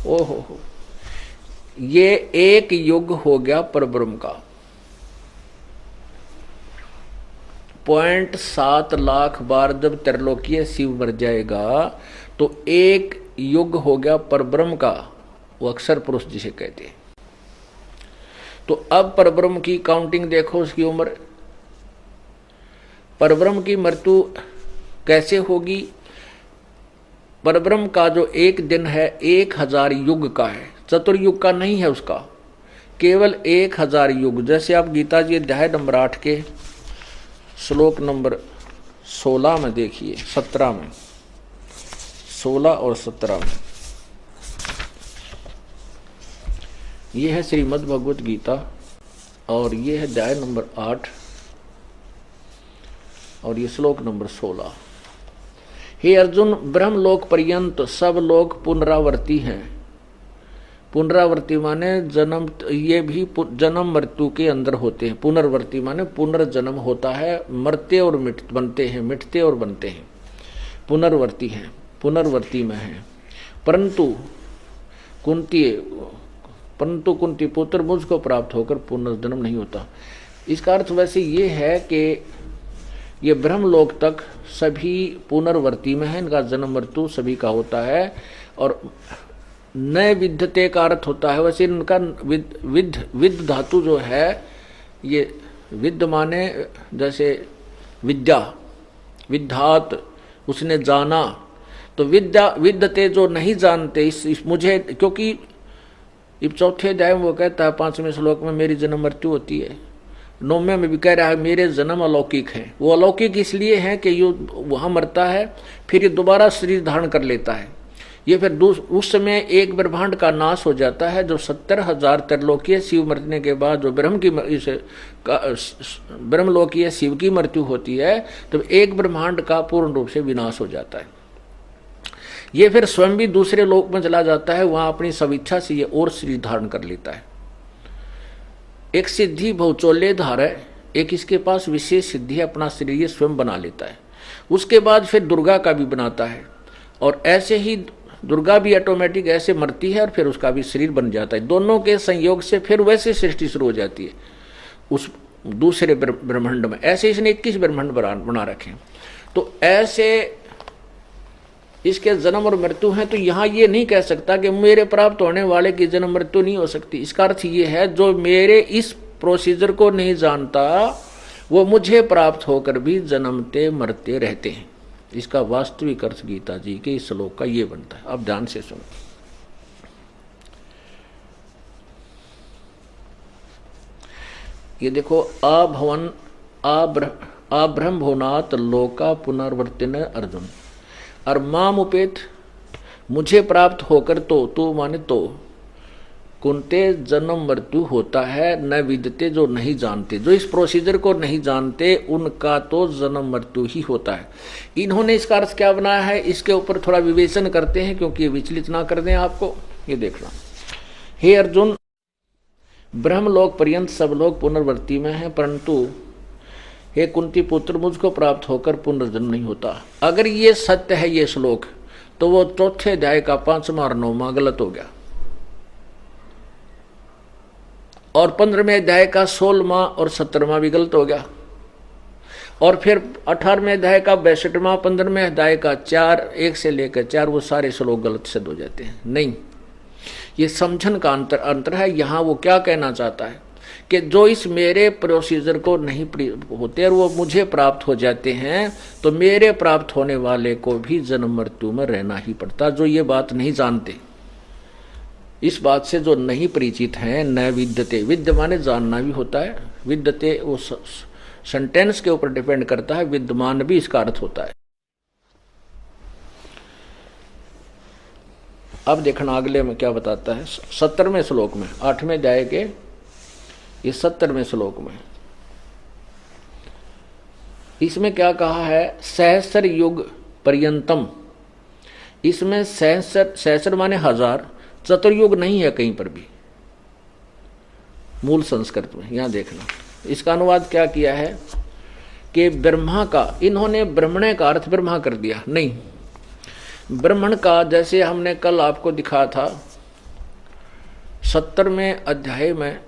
ओहो, ये एक युग हो गया परब्रह्म का। 0.7 लाख बार जब त्रिलोकीय शिव मर जाएगा तो एक युग हो गया परब्रह्म का, वो अक्षर पुरुष जिसे कहते हैं। तो अब परब्रह्म की काउंटिंग देखो, उसकी उम्र, परब्रह्म की मृत्यु कैसे होगी। परब्रह्म का जो एक दिन है 1000 युग का है, चतुर्युग का नहीं है उसका, केवल 1000 युग। जैसे आप गीता जी अध्याय नंबर 8 के श्लोक नंबर 16 में देखिए, 17 में, 16 और 17 में, ये है श्रीमद् भगवत गीता और ये है अध्याय नंबर 8 और ये श्लोक नंबर 16। हे अर्जुन, ब्रह्मलोक पर्यंत सब लोग पुनरावर्ती हैं। पुनरावर्ती माने जन्म, ये भी जन्म मृत्यु के अंदर होते हैं। पुनर्वर्ती माने पुनर्जन्म होता है, मरते और बनते हैं, मिटते और बनते हैं, पुनर्वर्ती हैं, पुनर्वर्ती में हैं। परंतु कुंती पुत्र मुझको प्राप्त होकर पुनर्जन्म नहीं होता। इसका अर्थ वैसे ये है कि ये ब्रह्मलोक तक सभी पुनर्वर्ती में है, इनका जन्म मृत्यु सभी का होता है। और नए विद्यते का अर्थ होता है, वैसे इनका विद धातु जो है, ये विद माने जैसे विद्या, विद्यात, उसने जाना, तो विद्यते जो नहीं जानते, इस मुझे, क्योंकि इस चौथे अध्याय में वो कहता है 5वें श्लोक में मेरी जन्म मृत्यु होती है, 9वें में भी कह रहा है मेरे जन्म अलौकिक है। वो अलौकिक इसलिए है कि ये वहां मरता है, फिर ये दोबारा शरीर धारण कर लेता है। ये फिर उस समय एक ब्रह्मांड का नाश हो जाता है। जो 70,000 त्रिलोकीय शिव मरने के बाद जो ब्रह्मलोकीय शिव की मृत्यु होती है, तो एक ब्रह्मांड का पूर्ण रूप से विनाश हो जाता है। ये फिर स्वयं भी दूसरे लोक में चला जाता है, वहां अपनी स्वेच्छा से ये और शरीर धारण कर लेता है। एक सिद्धि बहुचोल्य धार है, एक इसके पास विशेष सिद्धि है, अपना शरीर ये स्वयं बना लेता है। उसके बाद फिर दुर्गा का भी बनाता है, और ऐसे ही दुर्गा भी ऑटोमेटिक ऐसे मरती है और फिर उसका भी शरीर बन जाता है। दोनों के संयोग से फिर वैसे सृष्टि शुरू हो जाती है उस दूसरे ब्रह्मांड में। ऐसे इसने 21 ब्रह्मांड बना रखे। तो ऐसे इसके जन्म और मृत्यु है। तो यहाँ ये नहीं कह सकता कि मेरे प्राप्त होने वाले की जन्म मृत्यु नहीं हो सकती। इसका अर्थ ये है जो मेरे इस प्रोसीजर को नहीं जानता वो मुझे प्राप्त होकर भी जन्मते मरते रहते हैं। इसका वास्तविक अर्थ गीता जी के इस श्लोक का ये बनता है। अब ध्यान से सुनो। ये देखो, अब्रह्म भुवनात् लोका पुनर्वर्तिन अर्जुन, और माम उपेत, मुझे प्राप्त होकर तो माने तो कुंते जन्म मृत्यु होता है, न विदते, जो नहीं जानते, जो इस प्रोसीजर को नहीं जानते उनका तो जन्म मृत्यु ही होता है। इन्होंने इसका अर्थ क्या बनाया है, इसके ऊपर थोड़ा विवेचन करते हैं, क्योंकि ये विचलित ना कर दें आपको। ये देखना, हे अर्जुन, ब्रह्मलोक पर्यंत सब लोग पुनर्वर्ती में हैं, परंतु हे कुंती पुत्र, मुझको प्राप्त होकर पुनर्जन्म नहीं होता। अगर ये सत्य है ये श्लोक, तो वो चौथे अध्याय का 5वां और 9वां गलत हो गया, और 15वें अध्याय का 16वां और 17वां भी गलत हो गया, और फिर 18वें अध्याय का 62वां, 15वें अध्याय का 4, 1 से लेकर 4, वो सारे श्लोक गलत सिद्ध हो जाते हैं। नहीं, ये समझन का अंतर है। यहाँ वो क्या कहना चाहता है कि जो इस मेरे प्रोसीजर को नहीं होते और वो मुझे प्राप्त हो जाते हैं, तो मेरे प्राप्त होने वाले को भी जन्म मृत्यु में रहना ही पड़ता। जो ये बात नहीं जानते, इस बात से जो नहीं परिचित हैं, न विद्यते, विद्य माने जानना भी होता है, विद्यते वो सेंटेंस के ऊपर डिपेंड करता है, विद्यमान भी इसका अर्थ होता है। अब देखना अगले में क्या बताता है, 70वें श्लोक में, 8वें अध्याय के ये 70वें श्लोक में, इसमें क्या कहा है, सहस्र युग पर्यंतम। इसमें सहस्र माने 1000, चतुर्युग नहीं है कहीं पर भी मूल संस्कृत में। यहां देखना, इसका अनुवाद क्या किया है कि ब्रह्मा का, इन्होंने ब्रह्मणे का अर्थ ब्रह्मा कर दिया। नहीं, ब्रह्मण का, जैसे हमने कल आपको दिखाया था 70वें अध्याय में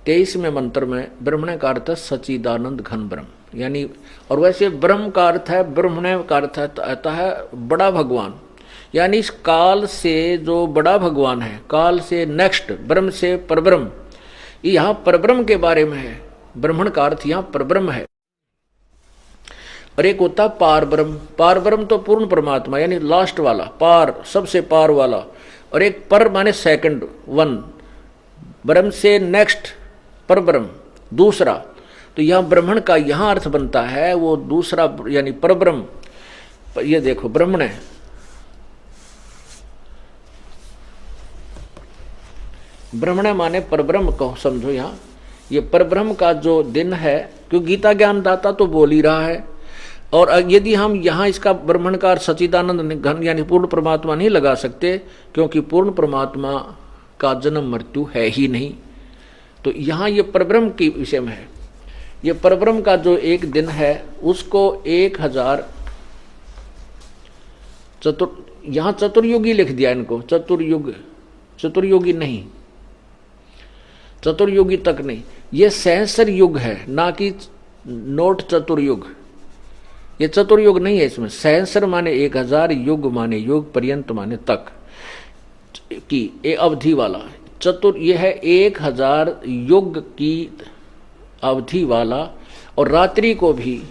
23वें मंत्र में ब्रह्मण्य का अर्थ है सच्चिदानंद घन ब्रह्म, यानी और वैसे ब्रह्म का अर्थ है, ब्रह्मण्य का अर्थ आता है बड़ा भगवान, यानी इस काल से जो बड़ा भगवान है, काल से नेक्स्ट, ब्रह्म से परब्रह्म। यहाँ परब्रह्म के बारे में है, ब्रह्मण का अर्थ यहाँ परब्रह्म है। और एक होता पार ब्रह्म, पार ब्रह्म तो पूर्ण परमात्मा यानी लास्ट वाला, पार सबसे पार वाला, और एक पर माने सेकंड वन, ब्रह्म से नेक्स्ट पर ब्रह्म दूसरा। तो यहाँ ब्रह्मण का यहाँ अर्थ बनता है वो दूसरा यानी पर ब्रह्म। ये देखो ब्रह्मण है, ब्रह्मण माने परब्रह्म को समझो। यहाँ ये परब्रह्म का जो दिन है, क्योंकि गीता ज्ञानदाता तो बोल ही रहा है, और यदि हम यहाँ इसका ब्रह्मण का सच्चिदानंद घन यानी पूर्ण परमात्मा नहीं लगा सकते, क्योंकि पूर्ण परमात्मा का जन्म मृत्यु है ही नहीं। तो यहाँ ये परब्रह्म के विषय में है। ये परब्रह्म का जो एक दिन है उसको 1000 यहाँ चतुर्युगी लिख दिया इनको, चतुर्युगी नहीं, चतुर्युगी तक नहीं, ये सहस्र युग है, ना कि नोट चतुर्युग। ये चतुर्युग नहीं है, इसमें सहस्र माने 1000, युग माने युग, पर्यंत माने तक की ये अवधि वाला। ये है 1000 युग की अवधि वाला, और रात्रि को भी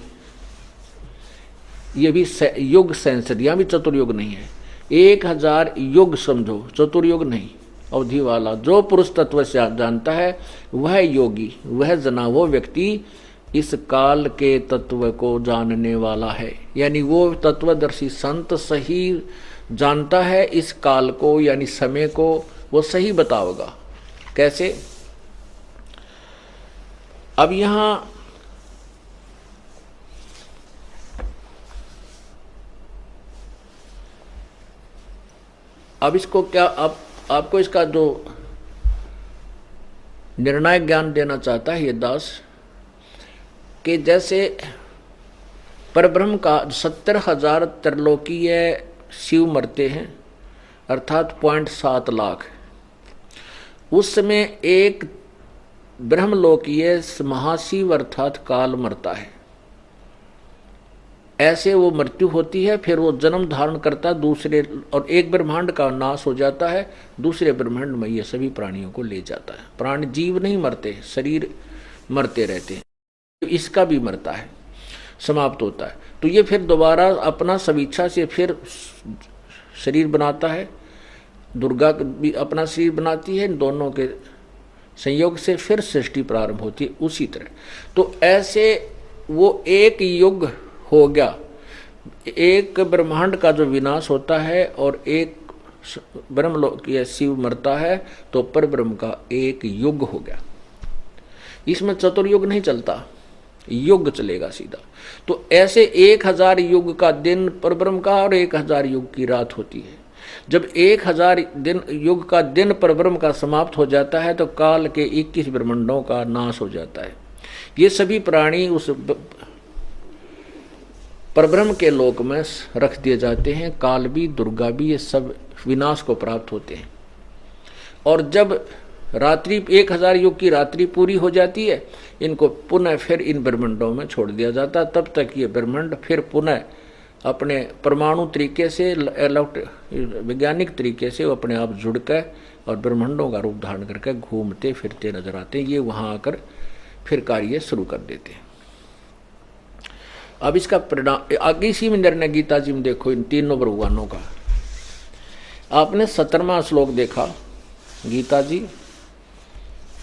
ये भी युग सहस्र, यहाँ भी चतुर्युग नहीं है, 1000 युग समझो, चतुर्युग नहीं, अवधि वाला। जो पुरुष तत्व से जानता है वह योगी, वह जना, वो व्यक्ति इस काल के तत्व को जानने वाला है, यानी वो तत्वदर्शी संत सही जानता है इस काल को, यानी समय को वो सही बताओगा। कैसे? अब यहां अब इसको क्या आपको इसका जो निर्णायक ज्ञान देना चाहता है ये दास, कि जैसे परब्रह्म का 70,000 त्रिलोकीय शिव मरते हैं, अर्थात 0.7 लाख, उस समय एक ब्रह्मलोकीय महाशिव अर्थात काल मरता है। ऐसे वो मृत्यु होती है, फिर वो जन्म धारण करता दूसरे, और एक ब्रह्मांड का नाश हो जाता है, दूसरे ब्रह्मांड में ये सभी प्राणियों को ले जाता है। प्राणी जीव नहीं मरते, शरीर मरते रहते हैं, इसका भी मरता है, समाप्त होता है। तो ये फिर दोबारा अपना स्वेच्छा से फिर शरीर बनाता है, दुर्गा भी अपना शरीर बनाती है, इन दोनों के संयोग से फिर सृष्टि प्रारंभ होती है उसी तरह। तो ऐसे वो एक युग हो गया, एक ब्रह्मांड का जो विनाश होता है और एक ब्रह्मलोकीय शिव मरता है, तो पर ब्रह्म का एक युग हो गया। इसमें चतुर्युग नहीं चलता, युग चलेगा सीधा। तो ऐसे 1000 युग का दिन परब्रह्म का और 1000 युग की रात होती है। जब 1000 दिन युग का दिन परब्रह्म का समाप्त हो जाता है, तो काल के 21 ब्रह्मांडों का नाश हो जाता है। ये सभी प्राणी उस परब्रह्म के लोक में रख दिए जाते हैं। काल भी, दुर्गा भी, ये सब विनाश को प्राप्त होते हैं। और जब रात्रि 1000 युग की रात्रि पूरी हो जाती है, इनको पुनः फिर इन ब्रह्मांडों में छोड़ दिया जाता है। तब तक ये ब्रह्मांड फिर पुनः अपने परमाणु तरीके से, वैज्ञानिक तरीके से वो अपने आप जुड़ कर और ब्रह्मांडों का रूप धारण करके घूमते फिरते नजर आते हैं। ये वहाँ आकर फिर कार्य शुरू कर देते हैं। अब इसका परिणाम आगे इसी में निर्णय गीता जी में देखो, इन तीनों भगवानों का। आपने 17वां श्लोक देखा गीता जी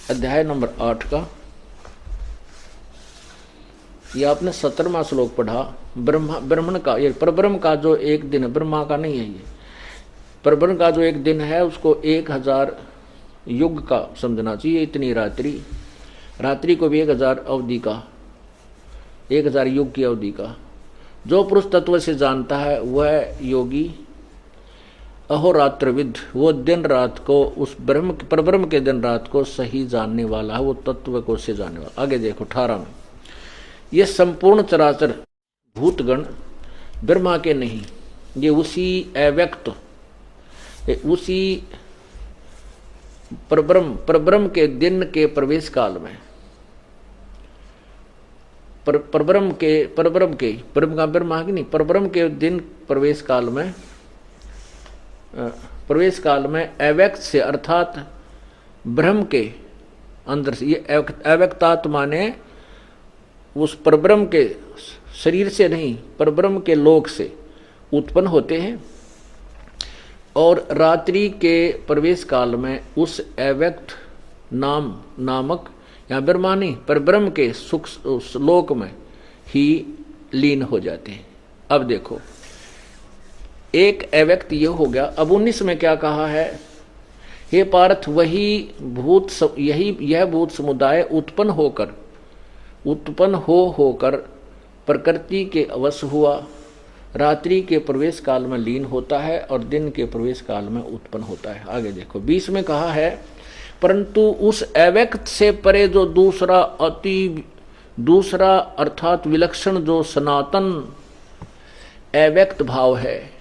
अध्याय नंबर 8 का, ये आपने 17वां श्लोक पढ़ा। ब्रह्मण का, ये परब्रह्म का जो एक दिन, ब्रह्मा का नहीं है ये, परब्रह्म का जो एक दिन है उसको 1000 युग का समझना चाहिए। इतनी रात्रि को भी 1000 अवधि का, 1000 युग की अवधि का। जो पुरुष तत्व से जानता है वह योगी अहोरात्रविद, वो दिन रात को उस परब्रह्म के दिन रात को सही जानने वाला है, वो तत्व को से जानने वाला। आगे देखो 18 में, ये संपूर्ण चराचर भूतगण ब्रह्मा के नहीं, ये उसी अव्यक्त, उसी परब्रह्म के दिन के प्रवेश काल में, परब्रह्म का ब्रह्म नहीं, परब्रह्म के दिन प्रवेश काल में अव्यक्त से अर्थात ब्रह्म के अंदर से, ये अव्यक्तात माने उस परब्रह्म के शरीर से नहीं, परब्रह्म के लोक से उत्पन्न होते हैं, और रात्रि के प्रवेश काल में उस अव्यक्त नामक या ब्रह्मा नहीं परब्रह्म के सुख लोक में ही लीन हो जाते हैं। अब देखो, एक अव्यक्त ये हो गया। अब 19 में क्या कहा है, हे पार्थ यह भूत समुदाय उत्पन्न होकर प्रकृति के अवश्य हुआ, रात्रि के प्रवेश काल में लीन होता है और दिन के प्रवेश काल में उत्पन्न होता है। आगे देखो 20 में कहा है, परंतु उस अव्यक्त से परे जो दूसरा अर्थात विलक्षण जो सनातन अव्यक्त भाव है,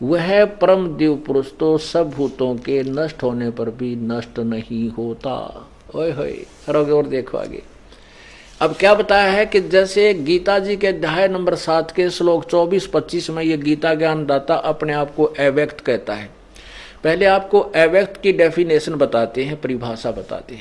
वह परम दिव्य पुरुष तो सब भूतों के नष्ट होने पर भी नष्ट नहीं होता। ओए होए, करोगे और देखो आगे। अब क्या बताया है कि जैसे गीता जी के अध्याय नंबर 7 के श्लोक 24-25 में ये गीता ज्ञान दाता अपने आप को अव्यक्त कहता है। पहले आपको अव्यक्त की डेफिनेशन बताते हैं, परिभाषा बताते हैं।